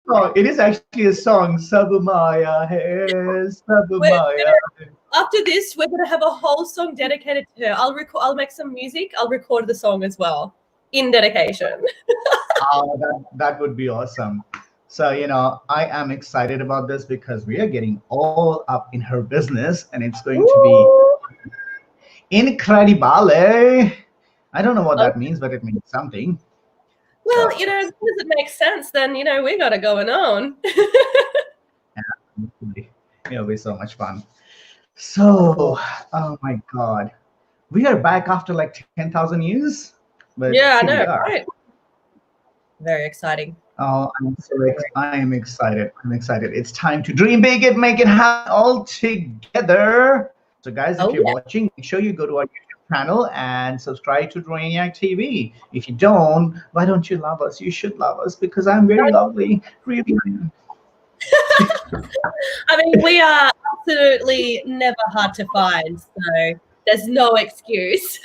song. It is actually a song. Sabumaya, hey, Sabumaya. After this, we're gonna have a whole song dedicated to her. I'll make some music. I'll record the song as well in dedication. Oh, that would be awesome. So, I am excited about this because we are getting all up in her business and it's going to be incredible. I don't know what that means, but it means something. Well, as long as it makes sense, then, we got it going on. Yeah, it'll be so much fun. So, oh my God. We are back after like 10,000 years. But yeah, I know, right? Very exciting. Oh, I am excited. I'm excited. It's time to dream big and make it happen all together. So, guys, if you're watching, make sure you go to our YouTube channel and subscribe to Brainiac TV. If you don't, why don't you love us? You should love us because I'm very lovely. Really. I mean, we are absolutely never hard to find, so there's no excuse.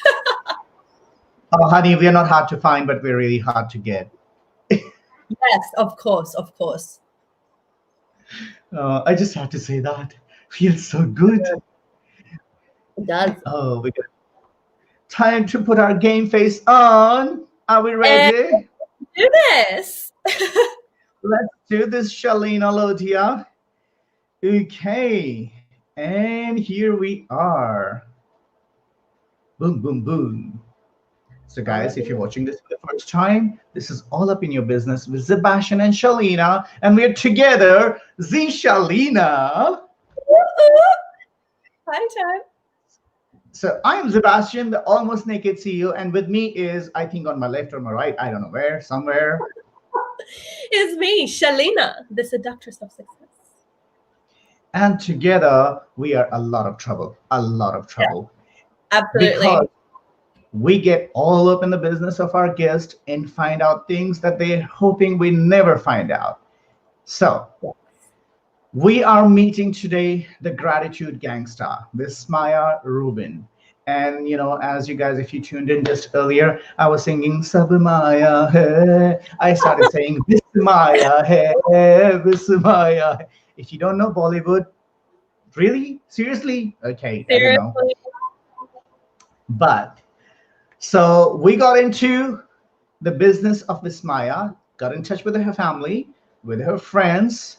Oh, honey, we're not hard to find, but we're really hard to get. Yes, of course, of course. I just have to say that. Feels so good. It does. Oh, we got time to put our game face on. Are we ready? And do this. Let's do this, Shalina, Lodhia. Okay, and here we are. Boom, boom, boom. So, guys, if you're watching this for the first time, this is All Up in Your Business with Szebastian and Shalina, and we're together, the Shalina. Hi, Chad. So I am Szebastian, the almost naked CEO, and with me is, I think on my left or my right, I don't know where, somewhere. It's me, Shalina, the seductress of success. And together, we are a lot of trouble. Yeah, absolutely. Because we get all up in the business of our guest and find out things that they're hoping we never find out. So, we are meeting today the Gratitude Gangsta, Vismaya Rubin. And, as you guys, if you tuned in just earlier, I was singing Sabumaya, hey. I started saying Vismaya, hey, Vismaya. If you don't know Bollywood, really? Seriously? Okay, seriously? I don't know. But, so we got into the business of Vismaya, got in touch with her family, with her friends,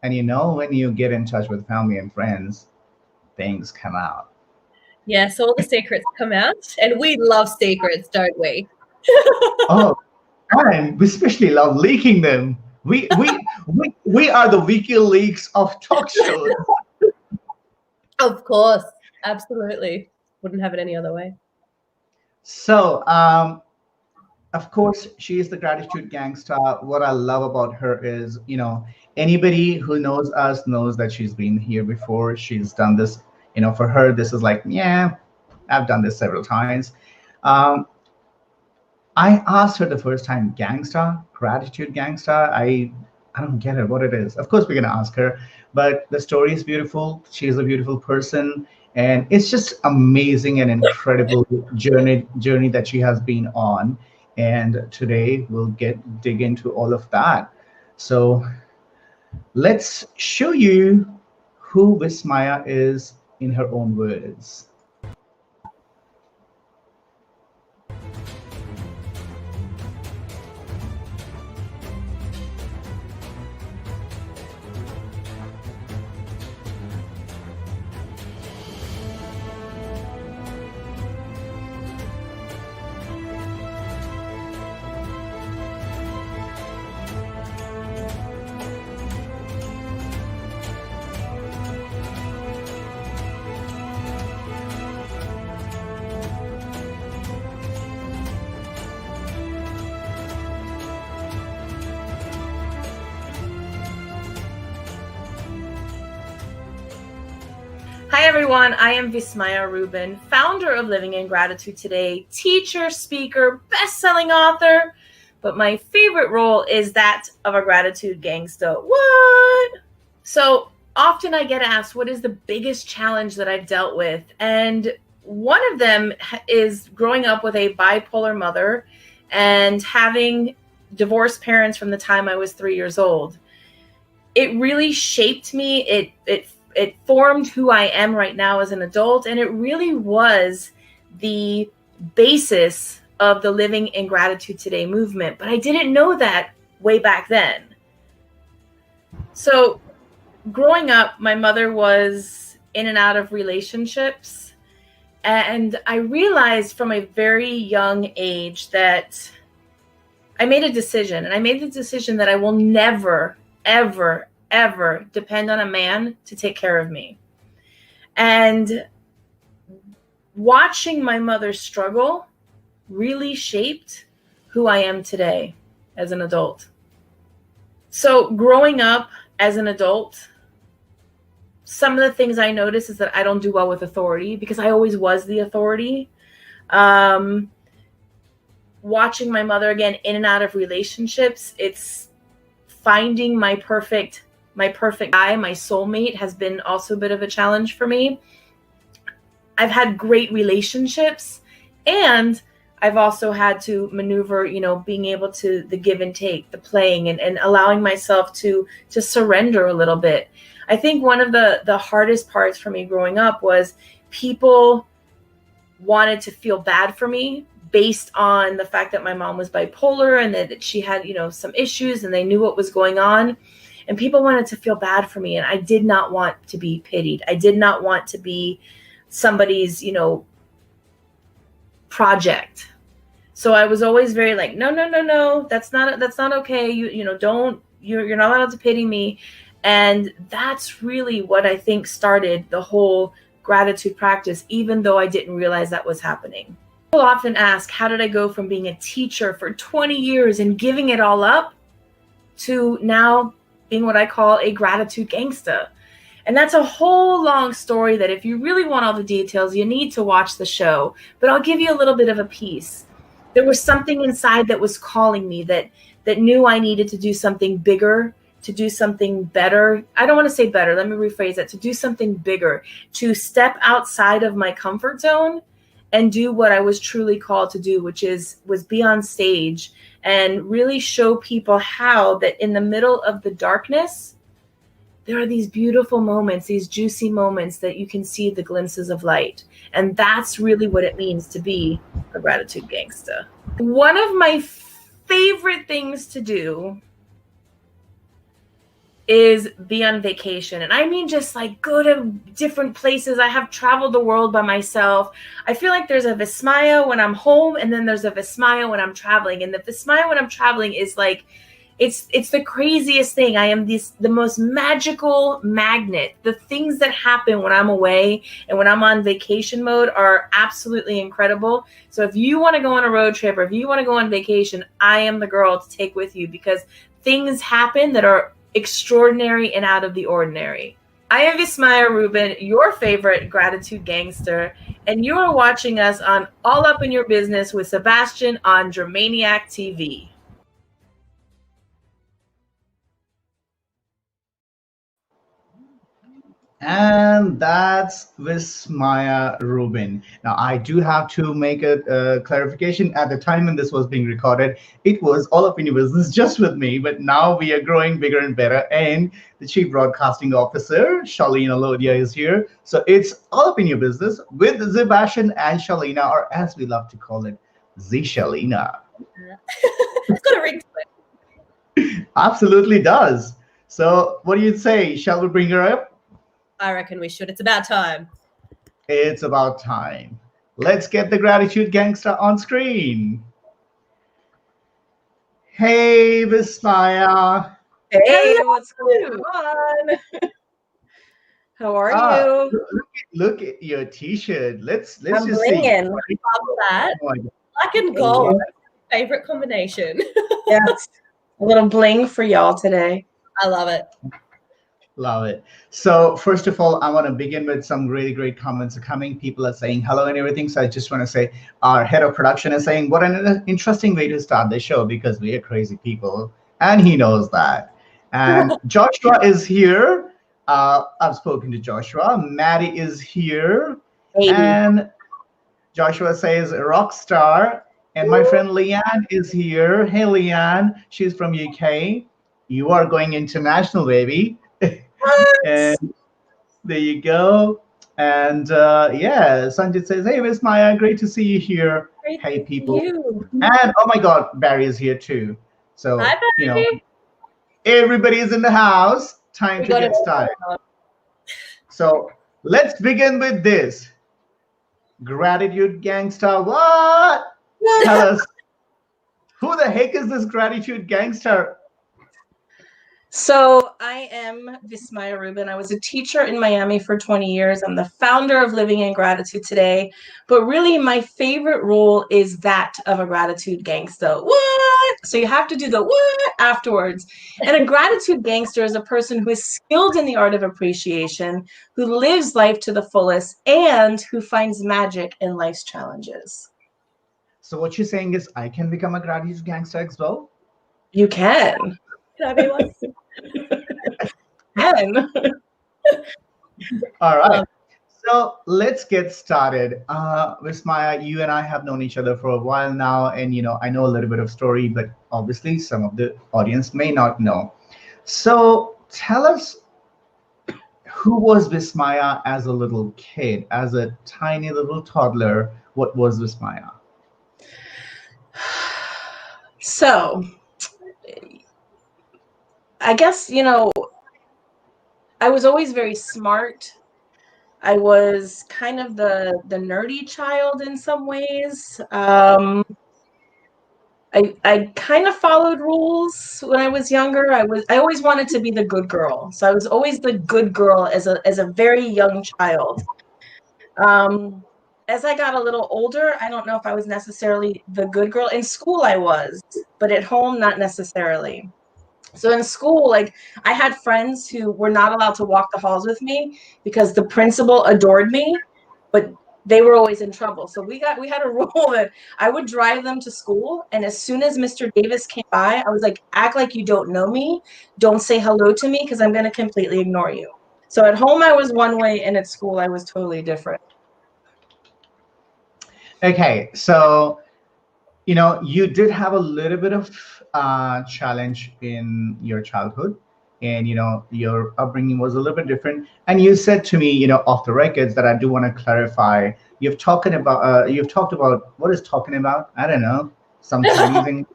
and when you get in touch with family and friends, things come out. Yes, all the secrets come out, and we love secrets, don't we? Oh, and we especially love leaking them. We are the WikiLeaks of talk shows. Of course, absolutely. Wouldn't have it any other way. So, of course, she is the Gratitude Gangsta. What I love about her is, anybody who knows us knows that she's been here before. She's done this, for her, this is like, yeah, I've done this several times. I asked her the first time, Gangsta, Gratitude Gangsta. I don't get it, what it is. Of course, we're going to ask her, but the story is beautiful. She's a beautiful person. And it's just amazing and incredible journey that she has been on. And today we'll dig into all of that. So let's show you who Vismaya is in her own words. Hi everyone, I am Vismaya Rubin, founder of Living in Gratitude Today, teacher, speaker, best-selling author, but my favorite role is that of a Gratitude Gangsta. What? So often I get asked, what is the biggest challenge that I've dealt with? And one of them is growing up with a bipolar mother and having divorced parents from the time I was 3 years old. it really shaped me. It formed who I am right now as an adult, and it really was the basis of the Living in Gratitude Today movement. But I didn't know that way back then. So growing up, my mother was in and out of relationships, and I realized from a very young age that I made a decision, and I made the decision that I will never, ever, ever depend on a man to take care of me. And watching my mother struggle really shaped who I am today as an adult. So growing up as an adult, some of the things I noticed is that I don't do well with authority because I always was the authority. Watching my mother again in and out of relationships, it's finding my perfect guy, my soulmate, has been also a bit of a challenge for me. I've had great relationships, and I've also had to maneuver, being able to the give and take, the playing, and allowing myself to surrender a little bit. I think one of the hardest parts for me growing up was people wanted to feel bad for me based on the fact that my mom was bipolar and that she had, some issues, and they knew what was going on. And people wanted to feel bad for me. And I did not want to be pitied. I did not want to be somebody's, project. So I was always very like, no, that's not okay. You're not allowed to pity me. And that's really what I think started the whole gratitude practice, even though I didn't realize that was happening. People often ask, how did I go from being a teacher for 20 years and giving it all up to now being what I call a gratitude gangsta? And that's a whole long story that if you really want all the details, you need to watch the show. But I'll give you a little bit of a piece. There was something inside that was calling me that knew I needed to do something bigger, to do something better. I don't want to say better. Let me rephrase that. To do something bigger, to step outside of my comfort zone and do what I was truly called to do, which was be on stage and really show people how that in the middle of the darkness, there are these beautiful moments, these juicy moments that you can see the glimpses of light. And that's really what it means to be a gratitude gangsta. One of my favorite things to do is be on vacation. And I mean, just like go to different places. I have traveled the world by myself. I feel like there's a Vismaya when I'm home, and then there's a Vismaya when I'm traveling. And the Vismaya when I'm traveling is like, it's the craziest thing. I am the most magical magnet. The things that happen when I'm away and when I'm on vacation mode are absolutely incredible. So if you want to go on a road trip, or if you want to go on vacation, I am the girl to take with you, because things happen that are extraordinary and out of the ordinary. I am Vismaya Rubin, your favorite gratitude gangster, and you are watching us on All Up in Your Business with Szebastian on Dramaniac TV. And that's Vismaya Rubin. Now, I do have to make a clarification. At the time when this was being recorded, it was All Up in Your Business just with me, but now we are growing bigger and better. And the Chief Broadcasting Officer, Shalina Lodhia, is here. So it's All Up in Your Business with Szebastian and Shalina, or as we love to call it, Z Shalina. It's got a ring to it. Absolutely does. So what do you say? Shall we bring her up? I reckon we should. It's about time. It's about time. Let's get the Gratitude Gangsta on screen. Hey, Vismaya. Hey, what's going on? How are you? Look at your T-shirt. Let's I'm just blinging. see. Love that. Oh my God. Black and gold. Favorite combination. Yes, a little bling for y'all today. I love it. Love it. So first of all, I want to begin with some really great comments are coming. People are saying hello and everything. So I just want to say our head of production is saying, what an interesting way to start the show, because we are crazy people. And he knows that. And Joshua is here. I've spoken to Joshua. Maddie is here. Hey. And Joshua says rock star. And my friend Leanne is here. Hey, Leanne. She's from UK. You are going international, baby. What? And there you go. And yeah, Sanjit says, "Hey, Miss Maya, great to see you here. Great Hey, to see people." you. And oh my God, Barry is here too. Hi, So, Barry. everybody is in the house. Time We to got it. get started. So, let's begin with this. Gratitude Gangsta. What? Tell us, who the heck is this Gratitude Gangster? So I am Vismaya Rubin. I was a teacher in Miami for 20 years. I'm the founder of Living in Gratitude today. But really, my favorite role is that of a gratitude gangster. What? So you have to do the what afterwards. And a gratitude gangster is a person who is skilled in the art of appreciation, who lives life to the fullest, and who finds magic in life's challenges. So, what you're saying is, I can become a Gratitude Gangster as well? You can. Can I be one? Can. All right. So let's get started. Vismaya, you and I have known each other for a while now, and I know a little bit of story, but obviously some of the audience may not know. So tell us, who was Vismaya as a little kid, as a tiny little toddler? What was Vismaya? So I guess, I was always very smart. I was kind of the nerdy child in some ways. I kind of followed rules when I was younger. I always wanted to be the good girl. So I was always the good girl as a very young child. As I got a little older, I don't know if I was necessarily the good girl. In school I was, but at home not necessarily. So in school, like I had friends who were not allowed to walk the halls with me because the principal adored me, but they were always in trouble. So we had a rule that I would drive them to school, and as soon as Mr. Davis came by, I was like, act like you don't know me, don't say hello to me because I'm going to completely ignore you. So at home I was one way, and at school I was totally different. Okay, so you did have a little bit of challenge in your childhood, and your upbringing was a little bit different. And you said to me, off the records, that I do want to clarify. You've talked about, what is talking about? I don't know, some Chinese English,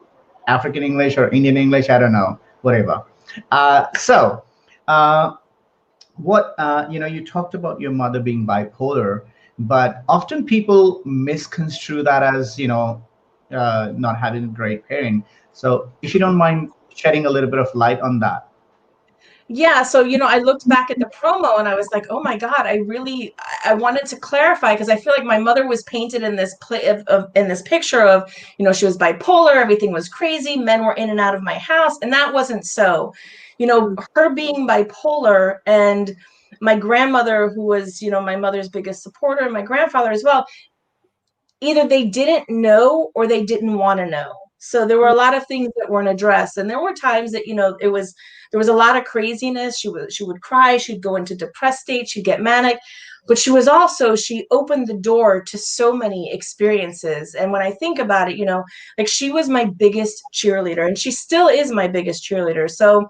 African English, or Indian English. I don't know, whatever. So, what you talked about your mother being bipolar, but often people misconstrue that as not having a great parent. So if you don't mind shedding a little bit of light on that. Yeah, so I looked back at the promo and I was like, oh my God, I wanted to clarify because I feel like my mother was painted in this in this picture of, she was bipolar, everything was crazy, men were in and out of my house, and that wasn't so. Her being bipolar, and my grandmother, who was, my mother's biggest supporter, and my grandfather as well, either they didn't know or they didn't want to know. So there were a lot of things that weren't addressed, and there were times that there was a lot of craziness. She would cry, she'd go into depressed state, she'd get manic, but she opened the door to so many experiences. And when I think about it, like she was my biggest cheerleader, and she still is my biggest cheerleader. So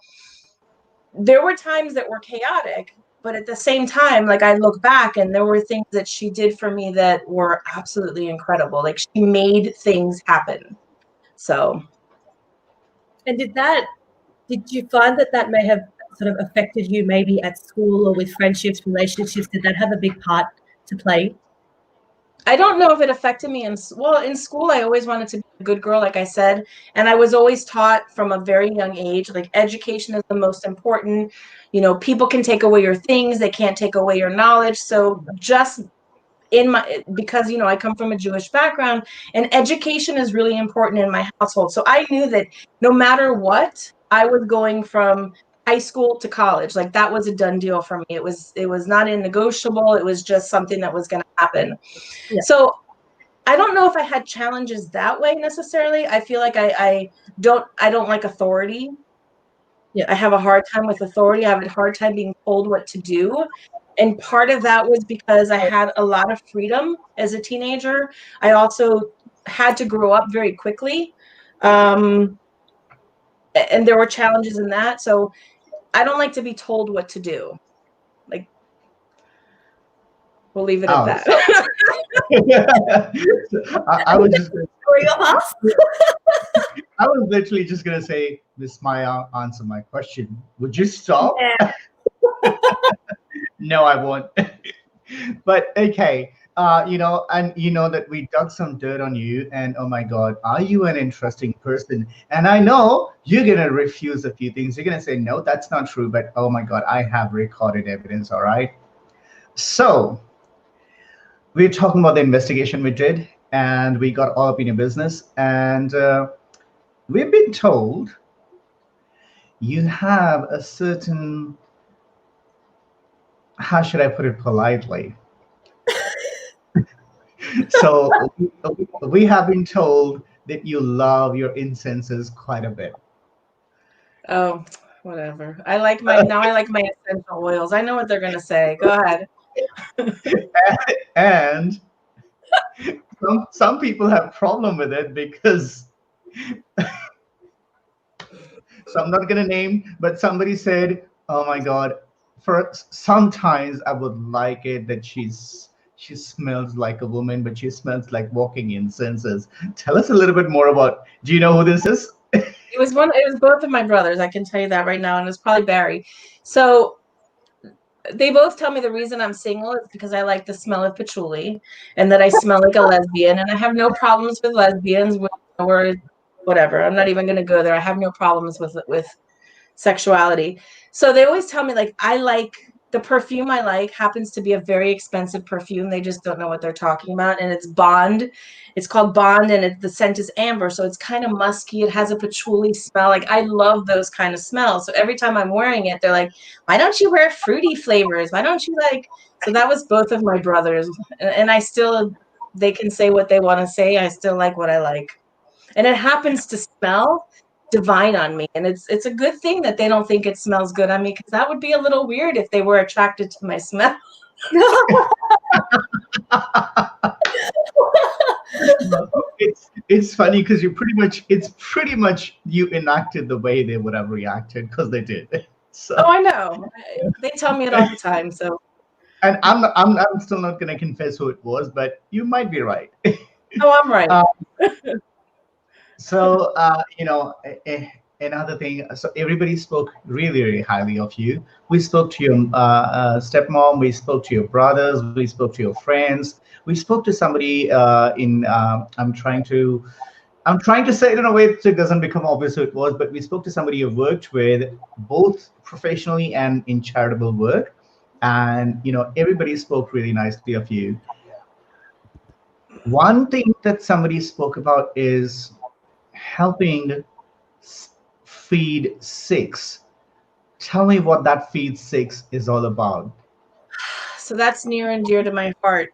there were times that were chaotic, but at the same time, like I look back and there were things that she did for me that were absolutely incredible. Like she made things happen. So. And did you find that may have sort of affected you maybe at school or with friendships, relationships? Did that have a big part to play? I don't know if it affected me in school. I always wanted to be a good girl, like I said, and I was always taught from a very young age, like education is the most important. People can take away your things, they can't take away your knowledge. So just because I come from a Jewish background, and education is really important in my household. So I knew that no matter what, I was going from high school to college. Like that was a done deal for me. It was not negotiable. It was just something that was going to happen. Yeah. So I don't know if I had challenges that way necessarily. I feel like I don't like authority. Yeah. I have a hard time with authority. I have a hard time being told what to do. And part of that was because I had a lot of freedom as a teenager. I also had to grow up very quickly. and there were challenges in that. So I don't like to be told what to do. Like, we'll leave it at that. I was just Choreograph? I was literally just gonna say, Miss Maya, answer my question. Would you stop? Yeah. No, I won't. But okay, and you know that we dug some dirt on you, and oh my God, are you an interesting person? And I know you're gonna refuse a few things. You're gonna say, no, that's not true. But oh my God, I have recorded evidence. All right. So we're talking about the investigation we did, and we got all up in your business, and we've been told you have a certain, how should I put it politely? So we have been told that you love your incenses quite a bit. Oh, whatever. I like my essential oils. I know what they're gonna say. Go ahead. And some people have problem with it because so I'm not gonna name, but somebody said, "Oh my God, for sometimes I would like it that she smells like a woman, but she smells like walking incenses." Tell us a little bit more about. Do you know who this is? It was both of my brothers. I can tell you that right now, and it's probably Barry. So they both tell me the reason I'm single is because I like the smell of patchouli and that I smell like a lesbian, and I have no problems with lesbians or whatever. I'm not even going to go there. I have no problems with sexuality. So they always tell me, like, I like the perfume I like happens to be a very expensive perfume. They just don't know what they're talking about. And it's Bond. It's called Bond, and the scent is amber. So it's kind of musky. It has a patchouli smell. Like, I love those kind of smells. So every time I'm wearing it, they're like, why don't you wear fruity flavors? Why don't you like? So that was both of my brothers. And I still, they can say what they want to say. I still like what I like. And it happens to smell divine on me, and it's a good thing that they don't think it smells good on me, because that would be a little weird if they were attracted to my smell. It's funny because it's pretty much you enacted the way they would have reacted because they did. So, Oh, I know. They tell me it all the time. So, and I'm still not going to confess who it was, but you might be right. oh, I'm right. So, another thing, so everybody spoke really, really highly of you. We spoke to your stepmom, we spoke to your brothers, we spoke to your friends, we spoke to somebody I'm trying to say it in a way so it doesn't become obvious who it was, but we spoke to somebody you worked with both professionally and in charitable work. And, everybody spoke really nicely of you. One thing that somebody spoke about is helping feed six. Tell me what that feed six is all about. So that's near and dear to my heart.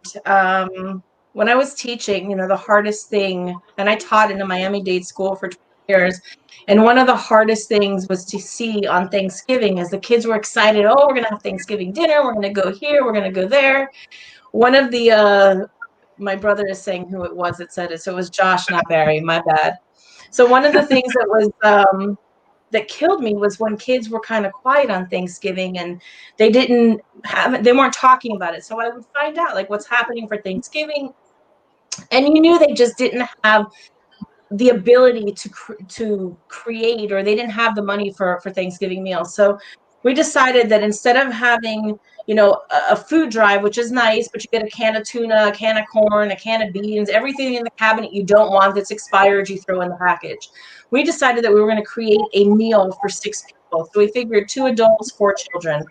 When I was teaching, the hardest thing, and I taught in a Miami-Dade school for 20 years, and one of the hardest things was to see on Thanksgiving as the kids were excited, oh, we're going to have Thanksgiving dinner, we're going to go here, we're going to go there. One of the, my brother is saying who it was that said it, so it was Josh, not Barry, my bad. So one of the things that was that killed me was when kids were kind of quiet on Thanksgiving and they weren't talking about it. So I would find out like what's happening for Thanksgiving, and you knew they just didn't have the ability to create, or they didn't have the money for Thanksgiving meals. So we decided that instead of having a food drive, which is nice, but you get a can of tuna, a can of corn, a can of beans, everything in the cabinet you don't want that's expired, you throw in the package. We decided that we were going to create a meal for 6 people. So we figured 2 adults, 4 children.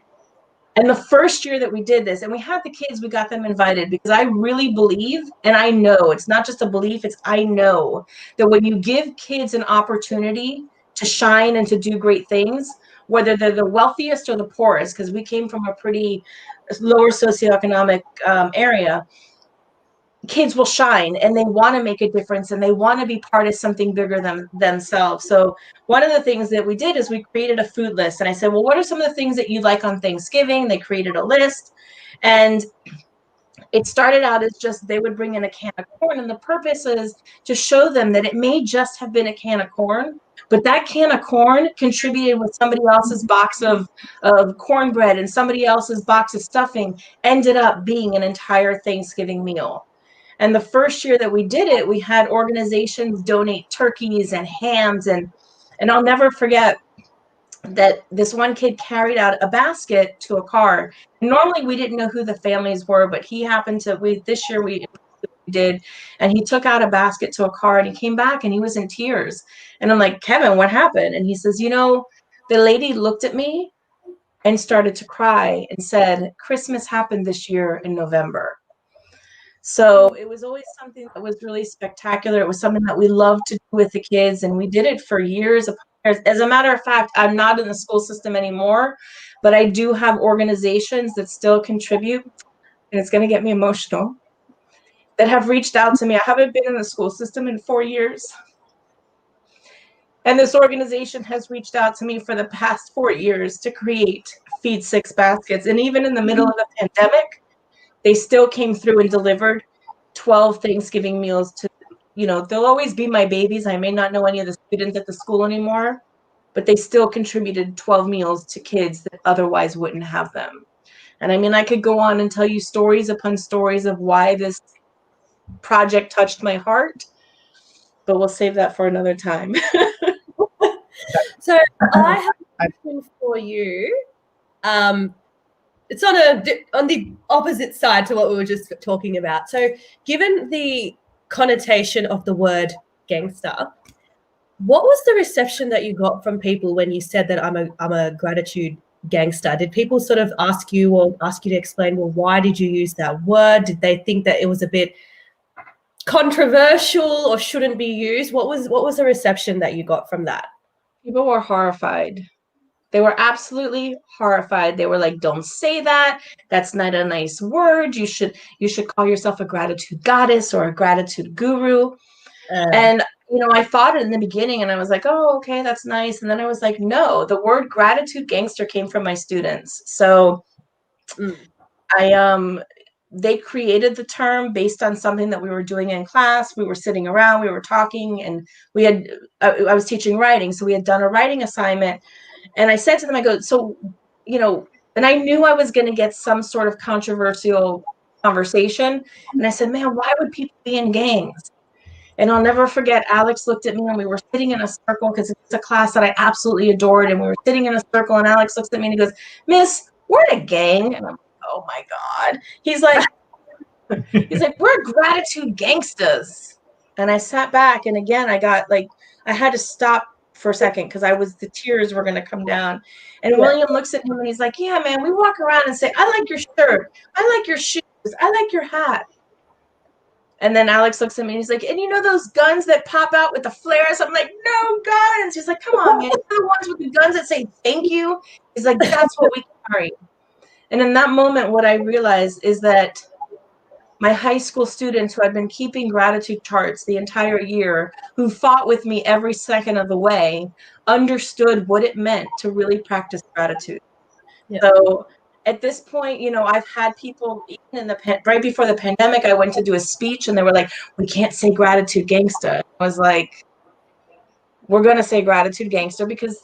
And the first year that we did this, and we had the kids, we got them invited, because I really believe, and I know it's not just a belief, I know that when you give kids an opportunity to shine and to do great things, whether they're the wealthiest or the poorest, because we came from a pretty lower socioeconomic area, kids will shine and they want to make a difference and they want to be part of something bigger than themselves. So one of the things that we did is we created a food list, and I said, well, what are some of the things that you like on Thanksgiving? They created a list, and it started out as just they would bring in a can of corn, and the purpose is to show them that it may just have been a can of corn, but that can of corn contributed with somebody else's box of cornbread and somebody else's box of stuffing, ended up being an entire Thanksgiving meal. And the first year that we did it, we had organizations donate turkeys and hams, and I'll never forget that this one kid carried out a basket to a car. Normally we didn't know who the families were, but he happened to, this year we did, and he took out a basket to a car, and he came back and he was in tears. And I'm like, Kevin, what happened? And he says, you know, the lady looked at me and started to cry and said, Christmas happened this year in November. So it was always something that was really spectacular. It was something that we loved to do with the kids, and we did it for years. As a matter of fact, I'm not in the school system anymore, but I do have organizations that still contribute, and it's going to get me emotional, that have reached out to me. I haven't been in the school system in 4 years. And this organization has reached out to me for the past 4 years to create Feed Six baskets. And even in the middle of the pandemic, they still came through and delivered 12 Thanksgiving meals to, you know, they'll always be my babies. I may not know any of the students at the school anymore, but they still contributed 12 meals to kids that otherwise wouldn't have them. And I mean, I could go on and tell you stories upon stories of why this project touched my heart, but we'll save that for another time. So I have a question for you. It's on the opposite side to what we were just talking about. So given the connotation of the word gangster, what was the reception that you got from people when you said that I'm a gratitude gangster? Did people sort of ask you to explain, well, why did you use that word? Did they think that it was a bit controversial or shouldn't be used? What was the reception that you got from that? People were horrified. They were absolutely horrified. They were like, don't say that. That's not a nice word. You should call yourself a gratitude goddess or a gratitude guru. And, you know, I thought it in the beginning and I was like, oh, okay, that's nice. And then I was like, no, the word gratitude gangster came from my students. So they created the term based on something that we were doing in class. We were sitting around, we were talking, and I was teaching writing. So we had done a writing assignment. And I said to them, I go, so, you know, and I knew I was going to get some sort of controversial conversation. And I said, man, why would people be in gangs? And I'll never forget, Alex looked at me and we were sitting in a circle because it's a class that I absolutely adored. And we were sitting in a circle and Alex looks at me and he goes, Miss, we're in a gang. And I'm like, oh my God. He's like, we're gratitude gangstas. And I sat back and again, I had to stop for a second because the tears were going to come down. And William looks at him and he's like, yeah, man, we walk around and say, I like your shirt. I like your shoes. I like your hat. And then Alex looks at me and he's like, and you know those guns that pop out with the flares? I'm like, no guns. He's like, come on, man. You're the ones with the guns that say thank you. He's like, that's what we carry. And in that moment, what I realized is that my high school students who had been keeping gratitude charts the entire year, who fought with me every second of the way, understood what it meant to really practice gratitude. Yeah. So at this point, you know, I've had people, even right before the pandemic, I went to do a speech and they were like, we can't say gratitude gangsta. I was like, we're going to say gratitude gangsta because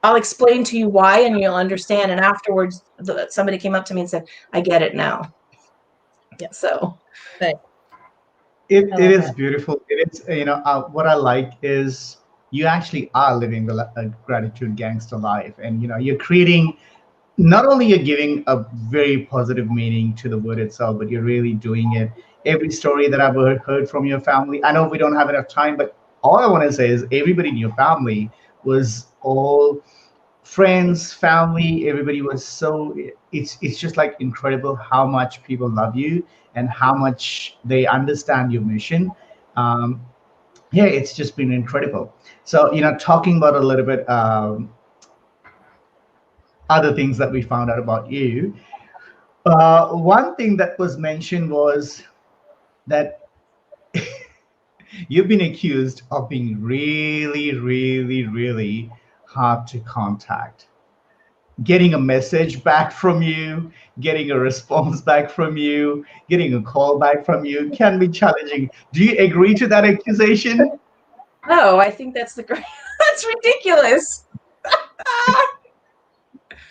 I'll explain to you why and you'll understand. And afterwards, somebody came up to me and said, I get it now. Yeah. So it is beautiful. It is, you know, what I like is you actually are living the gratitude gangster life. And, you know, you're creating, not only you're giving a very positive meaning to the word itself, but you're really doing it. Every story that I've heard from your family, I know we don't have enough time, but all I want to say is everybody in your family was all friends, family, everybody was so, it's just like incredible how much people love you and how much they understand your mission. It's just been incredible. So, you know, talking about a little bit other things that we found out about you. One thing that was mentioned was that you've been accused of being really, really, really hard to contact. getting a message back from you, getting a response back from you, getting a call back from you can be challenging. Do you agree to that accusation? No, I think that's the great. That's ridiculous.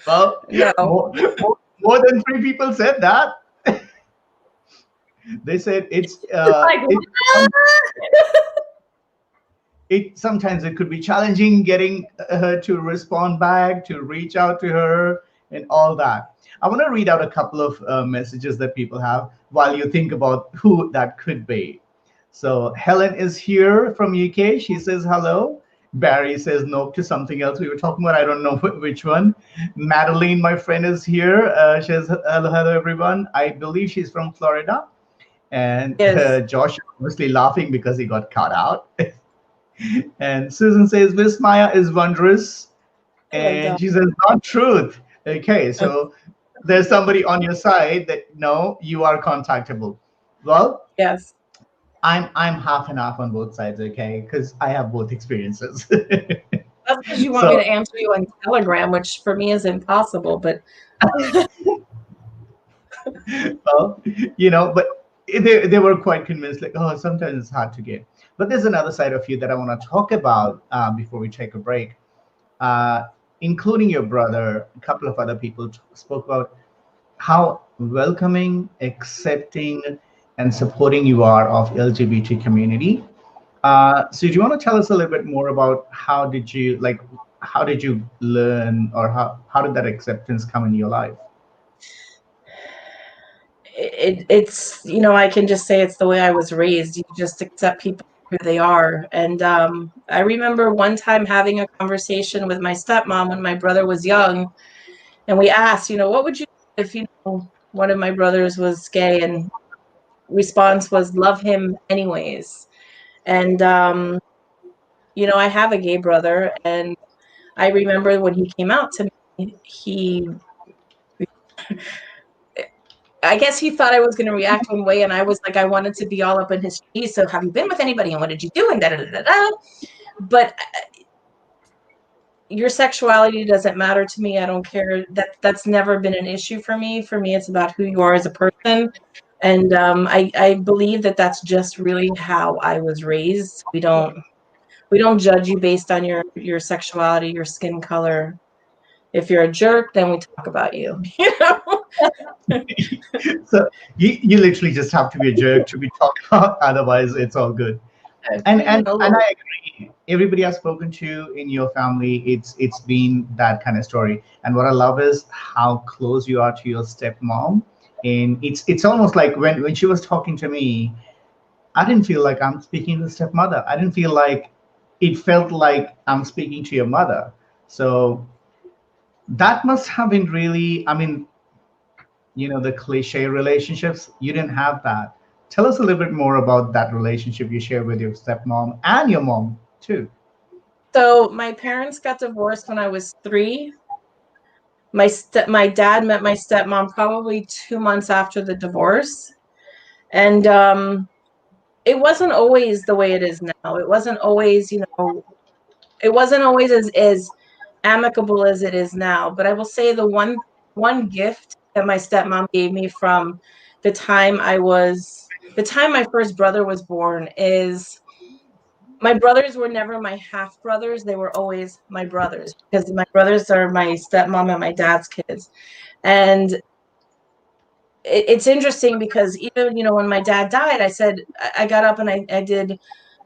Well, No. more than three people said that. They said Like, it sometimes it could be challenging getting her to respond back, to reach out to her, and all that. I want to read out a couple of messages that people have while you think about who that could be. So Helen is here from UK. She says hello. Barry says no to something else we were talking about. I don't know which one. Madeline, my friend, is here. She says hello, everyone. I believe she's from Florida. And Yes. Josh obviously laughing because he got cut out. And Susan says, Miss Maya is wondrous. Oh my And God. she says, not truth. Okay, so there's somebody on your side that no, you are contactable. Well, Yes. I'm half and half on both sides, okay? Because I have both experiences. That's because you want me So, to answer you on Telegram, which for me is impossible. But well, but they were quite convinced, like, oh, sometimes it's hard to get. But there's another side of you that I want to talk about before we take a break. Including your brother, a couple of other people spoke about how welcoming, accepting, and supporting you are of LGBT community. So do you want to tell us a little bit more about how did you learn, or how did that acceptance come in your life? it's I can just say it's the way I was raised. You just accept people who they are. And I remember one time having a conversation with my stepmom when my brother was young, and we asked, what would you do if one of my brothers was gay? And response was, love him anyways. And I have a gay brother, and I remember when he came out to me, I guess he thought I was going to react one way, and I was like, I wanted to be all up in his face. So, have you been with anybody, and what did you do, and da da da da. But your sexuality doesn't matter to me. I don't care. That's never been an issue for me. For me, it's about who you are as a person, and I believe that that's just really how I was raised. We don't judge you based on your sexuality, your skin color. If you're a jerk, then we talk about you. So you literally just have to be a jerk to be talked about, otherwise it's all good. And I agree. Everybody I've spoken to in your family, it's been that kind of story. And what I love is how close you are to your stepmom. And it's almost like when she was talking to me, I didn't feel like I'm speaking to the stepmother. I didn't feel like it felt like I'm speaking to your mother. So that must have been really, I mean, the cliche relationships, you didn't have that. Tell us a little bit more about that relationship you share with your stepmom and your mom too. So my parents got divorced when I was 3. My dad met my stepmom probably 2 months after the divorce, and it wasn't always the way it is now. It wasn't always, it wasn't always as amicable as it is now. But I will say the one gift that my stepmom gave me from the time my first brother was born is, my brothers were never my half brothers. They were always my brothers, because my brothers are my stepmom and my dad's kids. And it's interesting because even, when my dad died, I got up and I did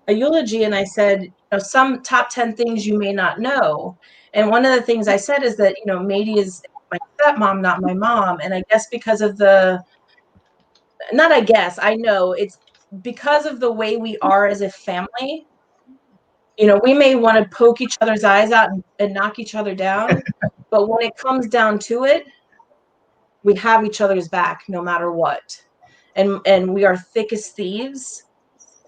a eulogy, and I said, some top 10 things you may not know. And one of the things I said is that, Mady is my stepmom, not my mom. And I guess because of I know it's because of the way we are as a family. We may want to poke each other's eyes out and knock each other down, but when it comes down to it, we have each other's back no matter what. And we are thick as thieves.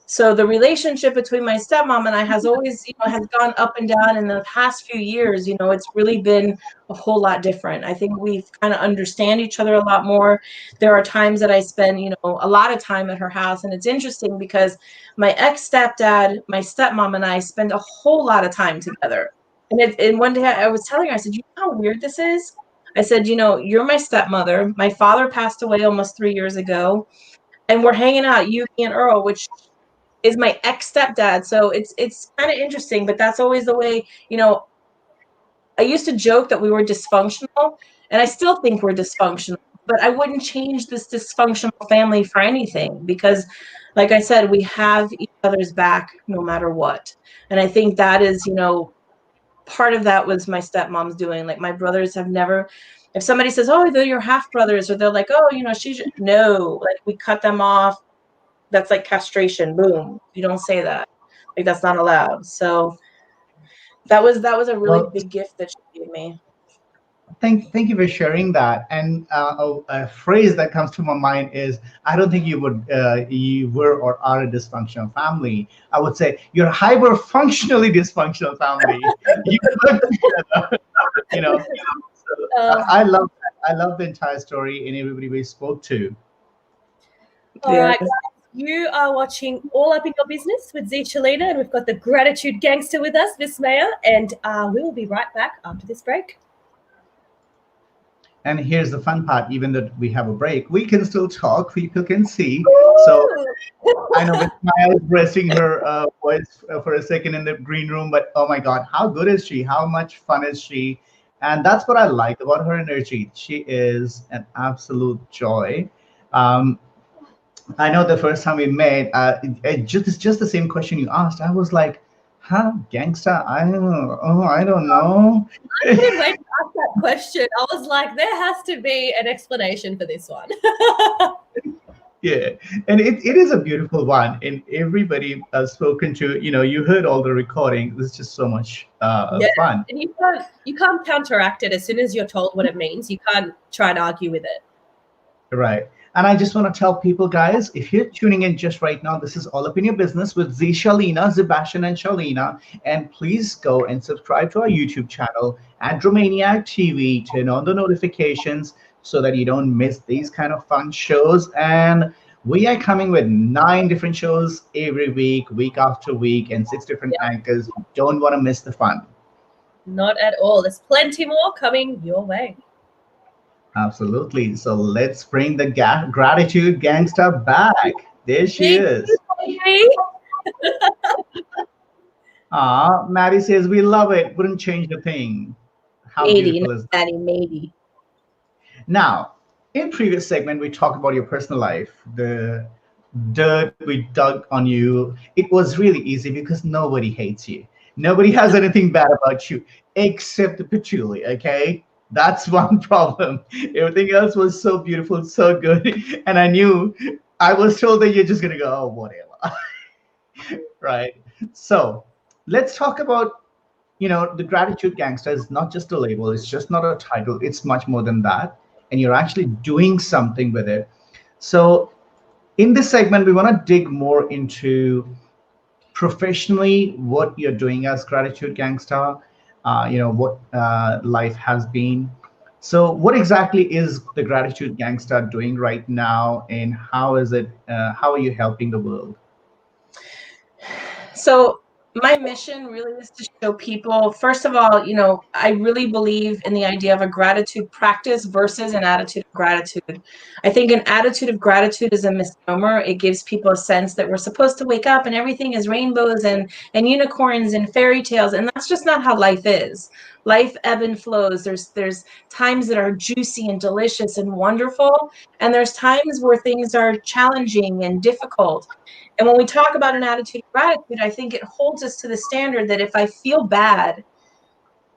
So the relationship between my stepmom and I has always, has gone up and down. In the past few years, it's really been a whole lot different. I think we kind of understand each other a lot more. There are times that I spend, a lot of time at her house. And it's interesting because my ex-stepdad, my stepmom, and I spend a whole lot of time together. And one day I was telling her, I said, you know how weird this is? I said, you're my stepmother. My father passed away almost 3 years ago. And we're hanging out, you, me, and Earl, which is my ex-stepdad. So it's kind of interesting, but that's always the way, I used to joke that we were dysfunctional, and I still think we're dysfunctional, but I wouldn't change this dysfunctional family for anything because, like I said, we have each other's back no matter what. And I think that is, part of that was my stepmom's doing. Like my brothers have never, if somebody says, oh, they're your half brothers, or they're like, oh, no, like we cut them off. That's like castration. Boom. You don't say that. Like that's not allowed. So that was a really Well, big gift that she gave me. thank you for sharing that. And a phrase that comes to my mind is, I don't think you were or are a dysfunctional family. I would say you're a hyper functionally dysfunctional family. You work together, you know. So I love that. I love the entire story and everybody we spoke to. All right, guys. You are watching All Up in Your Business with Shalina, and we've got the Gratitude Gangster with us, Vismaya, and we will be right back after this break. And here's the fun part: even though we have a break, we can still talk. People can see. So I know Vismaya is resting her voice for a second in the green room, but oh my God, how good is she? How much fun is she? And that's what I like about her energy. She is an absolute joy. Um, I know the first time we met, it's just the same question you asked. I was like, huh, gangsta? I don't know. I couldn't wait to ask that question. I was like, there has to be an explanation for this one. Yeah, and it is a beautiful one. And everybody I've spoken to, you heard all the recording. It's just so much fun. And you can't counteract it as soon as you're told what it means. You can't try and argue with it. Right. And I just want to tell people, guys, if you're tuning in just right now, this is All Up in Your Business with Shalina, Szebastian, and Shalina. And please go and subscribe to our YouTube channel, Andromaniac TV. Turn on the notifications so that you don't miss these kind of fun shows. And we are coming with 9 different shows every week, week after week, and 6 different anchors. You don't want to miss the fun. Not at all. There's plenty more coming your way. Absolutely. So let's bring the Gratitude Gangsta back. There she is. Maddie says, we love it. Wouldn't change a thing. How beautiful is that? Maddie. Now, in previous segment, we talked about your personal life, the dirt we dug on you. It was really easy because nobody hates you. Nobody has anything bad about you except the patchouli, okay? That's one problem. Everything else was so beautiful, so good. And I was told that you're just going to go, oh, whatever. Right. So let's talk about, the Gratitude Gangsta is not just a label. It's just not a title. It's much more than that. And you're actually doing something with it. So in this segment, we want to dig more into professionally what you're doing as Gratitude Gangsta. What life has been. So what exactly is the Gratitude Gangsta doing right now, and how are you helping the world? So my mission really is to show people, first of all, I really believe in the idea of a gratitude practice versus an attitude of gratitude. I think an attitude of gratitude is a misnomer. It gives people a sense that we're supposed to wake up and everything is rainbows and unicorns and fairy tales. And that's just not how life is. Life ebb and flows. There's times that are juicy and delicious and wonderful. And there's times where things are challenging and difficult. And when we talk about an attitude of gratitude, I think it holds us to the standard that if I feel bad,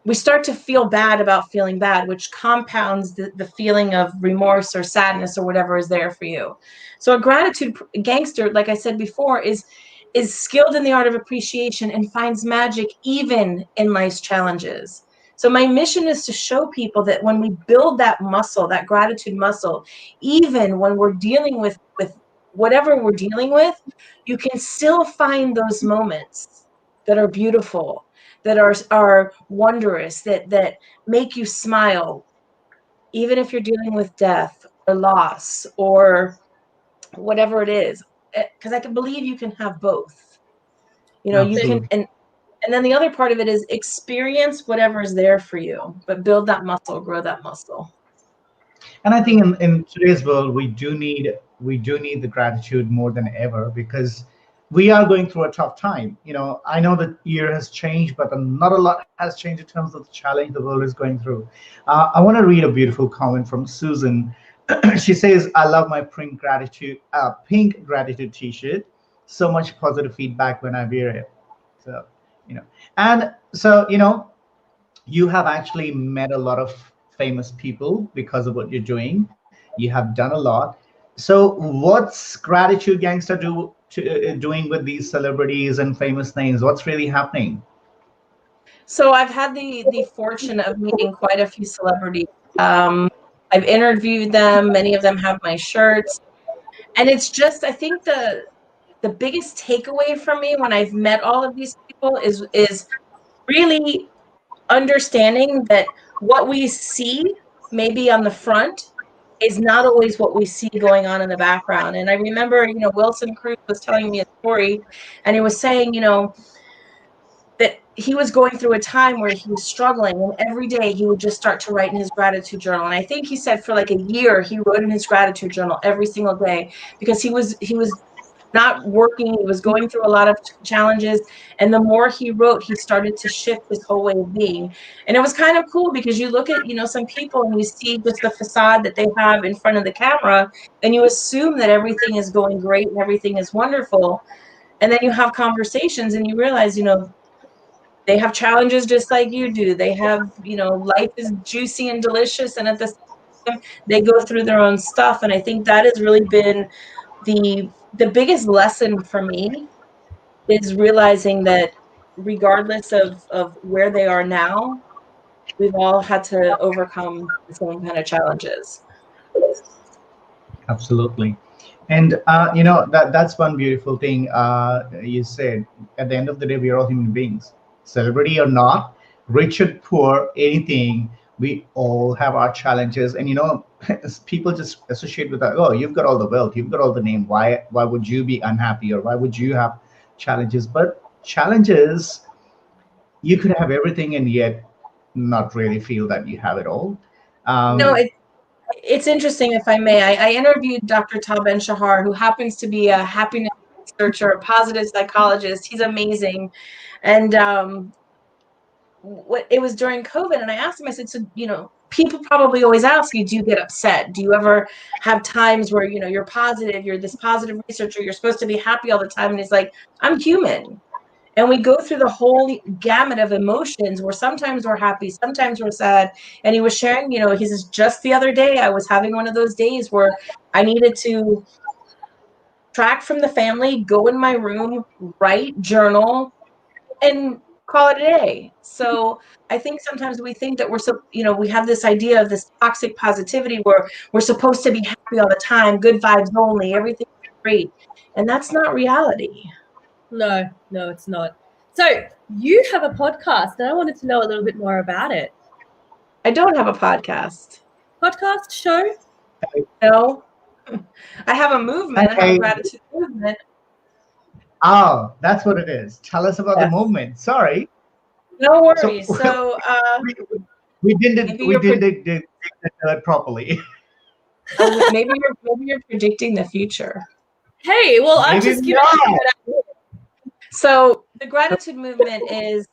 we start to feel bad about feeling bad, which compounds the feeling of remorse or sadness or whatever is there for you. So a gratitude gangster, like I said before, is skilled in the art of appreciation and finds magic even in life's challenges. So my mission is to show people that when we build that muscle, that gratitude muscle, even when we're dealing with whatever we're dealing with, you can still find those moments that are beautiful, that are wondrous, that make you smile, even if you're dealing with death or loss or whatever it is. Because I can believe you can have both. You can, and And then the other part of it is experience whatever is there for you, but build that muscle, grow that muscle. And I think in today's world, we do need the gratitude more than ever, because we are going through a tough time. I know the year has changed, but not a lot has changed in terms of the challenge the world is going through. I want to read a beautiful comment from Susan. She says, "I love my pink gratitude T-shirt. So much positive feedback when I wear it." So, you know, and so you have actually met a lot of famous people because of what you're doing. You have done a lot. So, what's Gratitude Gangster doing with these celebrities and famous names? What's really happening? So I've had the fortune of meeting quite a few celebrities. I've interviewed them. Many of them have my shirts, and it's just, I think the biggest takeaway for me when I've met all of these people is really understanding that what we see maybe on the front is not always what we see going on in the background. And I remember, Wilson Cruz was telling me a story, and he was saying, that he was going through a time where he was struggling, and every day he would just start to write in his gratitude journal. And I think he said for like a year he wrote in his gratitude journal every single day, because he was not working. He was going through a lot of challenges. And the more he wrote, he started to shift his whole way of being. And it was kind of cool, because you look at, some people and you see just the facade that they have in front of the camera, and you assume that everything is going great and everything is wonderful. And then you have conversations and you realize, they have challenges just like you do. They have, life is juicy and delicious. And at the same time, they go through their own stuff. And I think that has really been the biggest lesson for me, is realizing that regardless of where they are now, we've all had to overcome the same kind of challenges. Absolutely. And that's one beautiful thing you said. At the end of the day, we are all human beings, celebrity or not, rich or poor, anything. We all have our challenges, and people just associate with that. Oh, you've got all the wealth, you've got all the name. Why would you be unhappy, or why would you have challenges? But challenges, you could have everything and yet not really feel that you have it all. No, Um, it's interesting, if I may. I interviewed Dr. Tal Ben-Shahar, who happens to be a happiness researcher, a positive psychologist. He's amazing. And it was during COVID, and I asked him, I said, so, people probably always ask you, do you get upset? Do you ever have times where, you're positive, you're this positive researcher, you're supposed to be happy all the time? And he's like, I'm human. And we go through the whole gamut of emotions, where sometimes we're happy, sometimes we're sad. And he was sharing, he says, just the other day, I was having one of those days where I needed to track from the family, go in my room, write, journal, and call it a day. So I think sometimes we think that we have this idea of this toxic positivity where we're supposed to be happy all the time, good vibes only, everything's great. And that's not reality. No, it's not. So you have a podcast, and I wanted to know a little bit more about it. I don't have a podcast. Podcast show? No. I have a movement. I have a gratitude movement. Oh, that's what it is. Tell us about the movement. Sorry. No worries. So we didn't do it properly. Maybe you're predicting the future. Hey, well, I'm just giving you. So the gratitude movement is,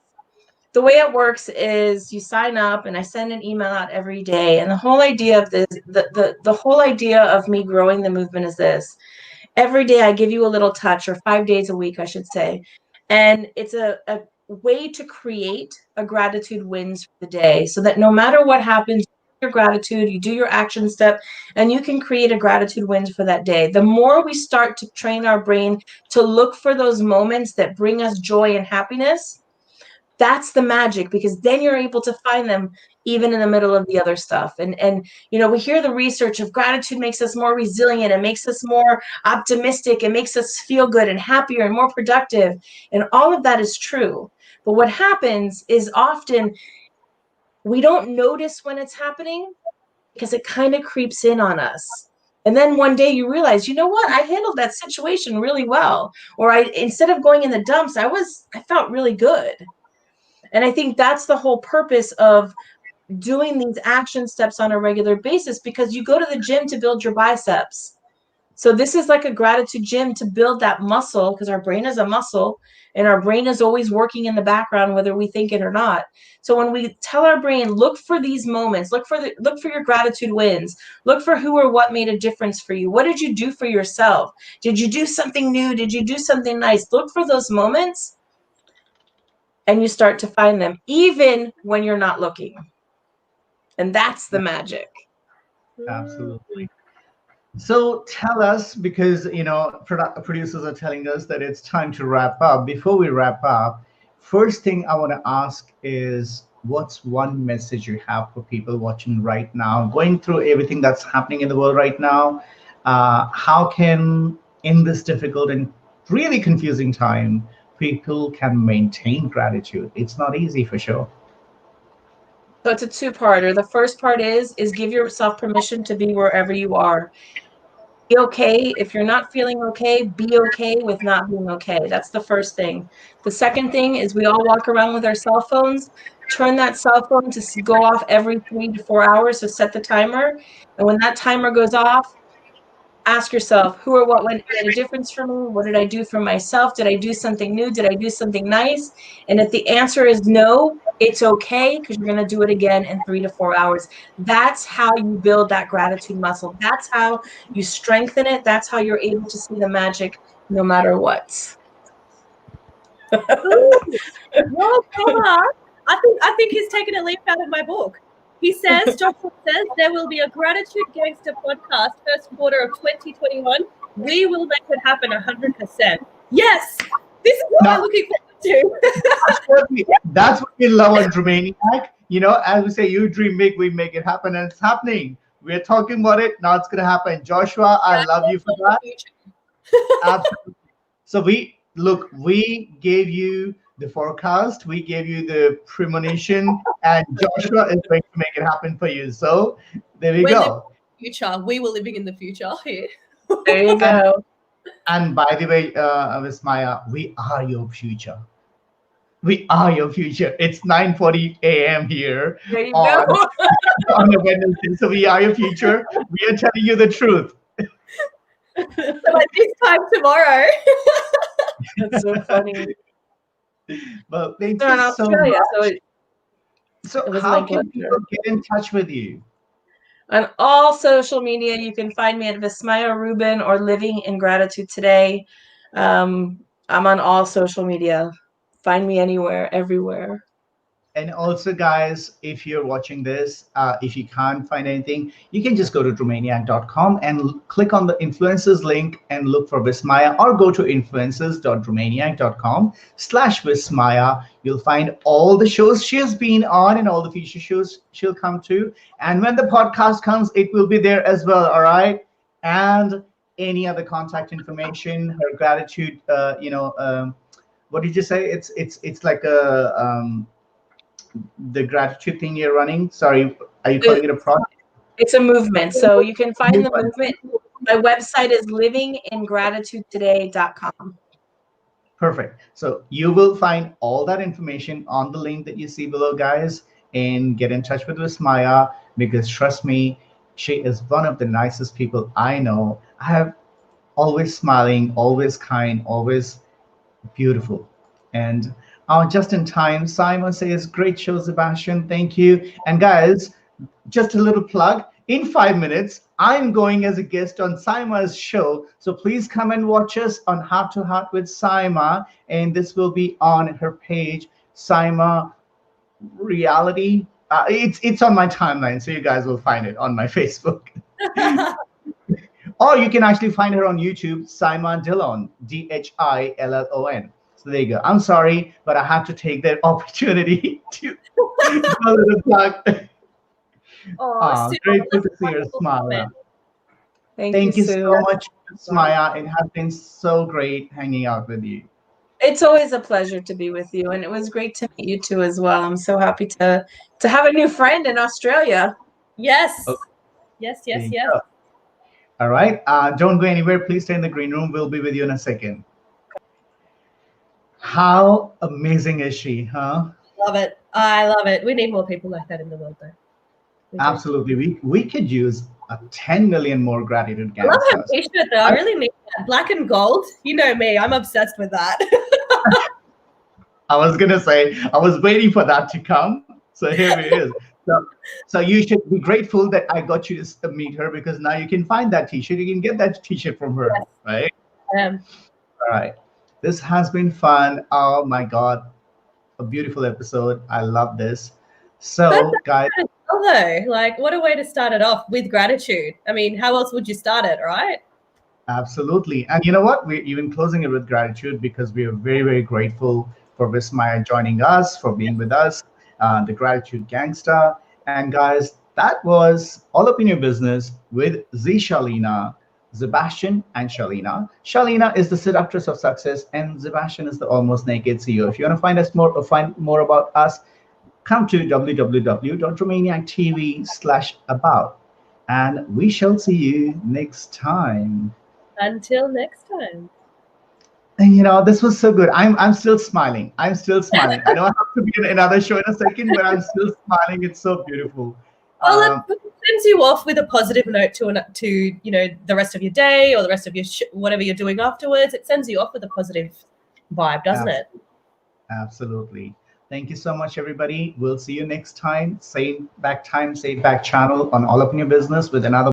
the way it works is you sign up, and I send an email out every day. And the whole idea of this, the whole idea of me growing the movement is this: every day I give you a little touch, or 5 days a week, I should say. And it's a way to create a gratitude wins for the day, so that no matter what happens, your gratitude, you do your action step, and you can create a gratitude wins for that day. The more we start to train our brain to look for those moments that bring us joy and happiness, that's the magic, because then you're able to find them even in the middle of the other stuff. And we hear the research of gratitude makes us more resilient, it makes us more optimistic, it makes us feel good and happier and more productive. And all of that is true. But what happens is often we don't notice when it's happening, because it kind of creeps in on us. And then one day you realize, you know what? I handled that situation really well. Or instead of going in the dumps, I felt really good. And I think that's the whole purpose of doing these action steps on a regular basis, because you go to the gym to build your biceps. So this is like a gratitude gym to build that muscle, because our brain is a muscle and our brain is always working in the background, whether we think it or not. So when we tell our brain, look for these moments, look for your gratitude wins, look for who or what made a difference for you. What did you do for yourself? Did you do something new? Did you do something nice? Look for those moments, and you start to find them even when you're not looking. And that's the magic. Absolutely. So tell us, because producers are telling us that it's time to wrap up. Before we wrap up, first thing I want to ask is, what's one message you have for people watching right now, going through everything that's happening in the world right now? How can, in this difficult and really confusing time, people can maintain gratitude? It's not easy, for sure. So it's a two-parter. The first part is give yourself permission to be wherever you are. Be okay. If you're not feeling okay, be okay with not being okay. That's the first thing. The second thing is, we all walk around with our cell phones. Turn that cell phone to go off every 3 to 4 hours. So set the timer. And when that timer goes off, ask yourself, who or what made a difference for me? What did I do for myself? Did I do something new? Did I do something nice? And if the answer is no, it's okay, because you're going to do it again in 3 to 4 hours. That's how you build that gratitude muscle. That's how you strengthen it. That's how you're able to see the magic no matter what. Well, Paula, I think he's taken a leaf out of my book. He says, Joshua says, there will be a Gratitude Gangsta podcast first quarter of 2021. We will make it happen 100%. Yes, this is what I'm looking forward to. That's what we love on Romaniac. As we say, you dream big, we make it happen, and it's happening. We're talking about it. Now it's going to happen. Joshua, I love you for that. Absolutely. So we gave you the forecast, we gave you the premonition, and Joshua is going to make it happen for you. So there we go. Future. We were living in the future here. There you go. And by the way, Vismaya, we are your future. We are your future. It's 9:40 a.m. here There you go. on a Wednesday. So we are your future. We are telling you the truth. So at this time tomorrow. That's so funny. Well, thank They're in you so Australia, much. so So how can people get in touch with you? on all social media, you can find me at Vismaya Rubin or Living in Gratitude Today. I'm on all social media. Find me anywhere, everywhere. And also, guys, if you're watching this, if you can't find anything, you can just go to Romaniac.com and click on the influencers link and look for Vismaya, or go to influencers.romaniac.com/Vismaya. You'll find all the shows she has been on and all the future shows she'll come to. And when the podcast comes, it will be there as well. All right. And any other contact information, her gratitude, what did you say? It's like the gratitude thing you're running. Sorry, are you calling it a project? It's a movement. So you can find the movement. My website is livingingratitudetoday.com. Perfect. So you will find all that information on the link that you see below, guys, and get in touch with Vismaya, because trust me, she is one of the nicest people I know. I have always smiling, always kind, always beautiful. And just in time, Simon says, great show, Szebastian. Thank you. And guys, just a little plug. In 5 minutes, I'm going as a guest on Saima's show. So please come and watch us on Heart to Heart with Saima. And this will be on her page, Saima Reality. It's on my timeline, so you guys will find it on my Facebook. Or you can actually find her on YouTube, Saima Dillon, Dillon. So there you go. I'm sorry, but I had to take that opportunity to do a little plug. Great to see your smile. Thank you so much, Smaya. It has been so great hanging out with you. It's always a pleasure to be with you, and it was great to meet you too as well. I'm so happy to have a new friend in Australia. Yes. Okay. Yes. All right. Don't go anywhere. Please stay in the green room. We'll be with you in a second. How amazing is she, huh? love it. I love it. We need more people like that in the world, though. We do. Absolutely. We could use 10 million more gratitude I love her gangsters. t-shirt, though. I really need that. Black and gold. You know me. I'm obsessed with that. I was gonna say, I was waiting for that to come. So here it is. So you should be grateful that I got you to meet her, because now you can find that t-shirt. You can get that t-shirt from her, Yes. right? All right. This has been fun. Oh my God. A beautiful episode. I love this. So guys, Though, like, what a way to start it off with gratitude. I mean, how else would you start it, right? absolutely. And you know what? We're even closing it with gratitude, because we are very, very grateful for Vismaya joining us, for being with us, the Gratitude Gangsta. And guys, that was All Up in Your Business with Shalina, Szebastian, and Shalina. Shalina is the seductress of success, and Szebastian is the almost naked CEO. If you want to find us more, or find more about us, come to www.romaniactv/about. And we shall see you next time. Until next time. And this was so good. I'm still smiling. I'm still smiling. I know I have to be in another show in a second, but I'm still smiling. It's so beautiful. Well, it sends you off with a positive note to the rest of your day, or the rest of your whatever you're doing afterwards. It sends you off with a positive vibe, doesn't it? Absolutely. Thank you so much, everybody. We'll see you next time. Same back time, same back channel on All Up in Your Business with another